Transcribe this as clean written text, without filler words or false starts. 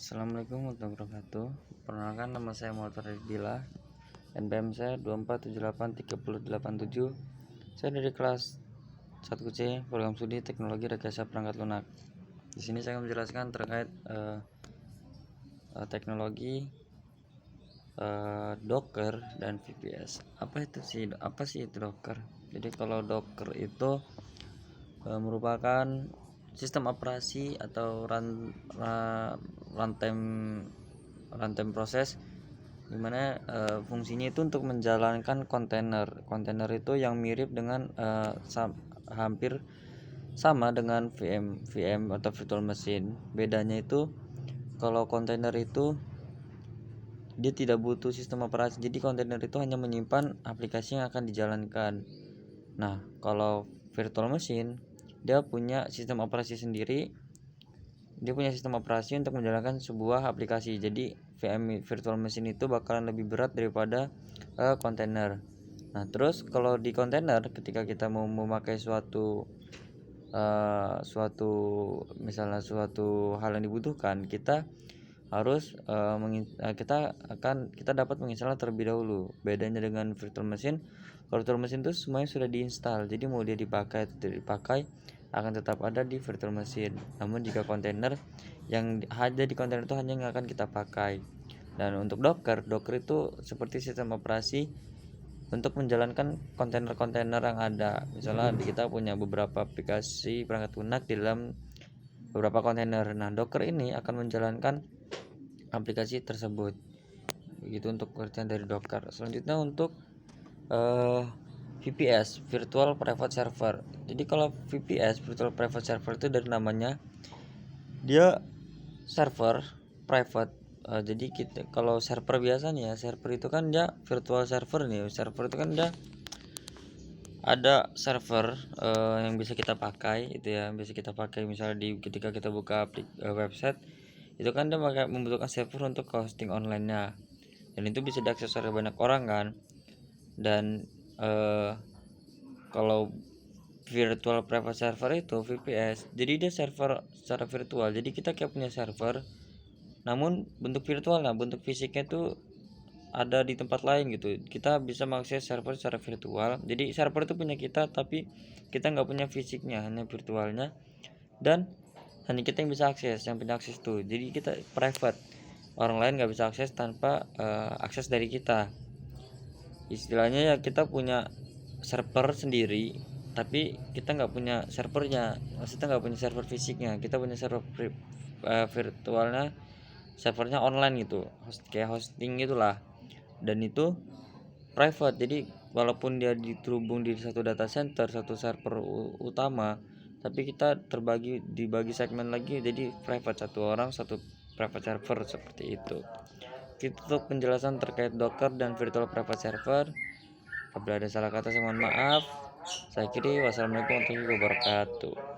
Assalamualaikum warahmatullahi wabarakatuh. Perkenalkan, nama saya Muhammad Ridila. NPM saya 2478387. Saya dari kelas 1C program studi Teknologi Rekayasa Perangkat Lunak. Di sini saya akan menjelaskan terkait teknologi Docker dan VPS. Apa sih itu Docker? Jadi kalau Docker itu merupakan sistem operasi atau runtime proses, dimana fungsinya itu untuk menjalankan kontainer itu yang mirip dengan hampir sama dengan VM atau virtual machine. Bedanya itu kalau kontainer itu dia tidak butuh sistem operasi, jadi kontainer itu hanya menyimpan aplikasi yang akan dijalankan. Nah, kalau virtual machine dia punya sistem operasi sendiri, dia punya sistem operasi untuk menjalankan sebuah aplikasi. Jadi VM virtual machine itu bakalan lebih berat daripada kontainer. Nah, terus kalau di kontainer, ketika kita mau memakai suatu hal yang dibutuhkan, kita harus kita dapat menginstal terlebih dahulu. Bedanya dengan virtual machine, kalau virtual machine itu semuanya sudah diinstal, jadi mau dia dipakai atau tidak dipakai akan tetap ada di virtual machine. Namun jika kontainer, yang ada di kontainer itu hanya yang akan kita pakai. Dan untuk Docker itu seperti sistem operasi untuk menjalankan kontainer-kontainer yang ada. Misalnya kita punya beberapa aplikasi perangkat lunak di dalam beberapa kontainer. Nah, Docker ini akan menjalankan aplikasi tersebut. Begitu untuk pengertian dari Docker. Selanjutnya untuk VPS, Virtual Private Server. Jadi kalau VPS, Virtual Private Server itu dari namanya, dia server private. Jadi kalau server biasanya, server itu kan dia virtual server nih. Server itu kan dia ada server yang bisa kita pakai, itu ya, bisa kita pakai misalnya ketika kita buka website, itu kan dia membutuhkan server untuk hosting online-nya, dan itu bisa diakses oleh banyak orang kan. Dan kalau virtual private server itu VPS, jadi dia server secara virtual. Jadi kita kayak punya server, namun bentuk virtual. Nah, bentuk fisiknya itu ada di tempat lain gitu. Kita bisa mengakses server secara virtual. Jadi server itu punya kita, tapi kita nggak punya fisiknya, hanya virtualnya, dan hanya kita yang bisa akses, yang punya akses tuh. Jadi kita private, orang lain nggak bisa akses tanpa akses dari kita. Istilahnya ya, kita punya server sendiri, tapi kita nggak punya servernya. Maksudnya nggak punya server fisiknya, kita punya server virtualnya, servernya online gitu, kayak hosting gitulah. Dan itu private, jadi walaupun dia diterhubung di satu data center, satu server utama, tapi kita dibagi segmen lagi, jadi private, satu orang satu private server, seperti itu. Itu untuk penjelasan terkait Docker dan virtual private server. Apabila ada salah kata, saya mohon maaf. Saya akhiri, wassalamualaikum warahmatullahi wabarakatuh.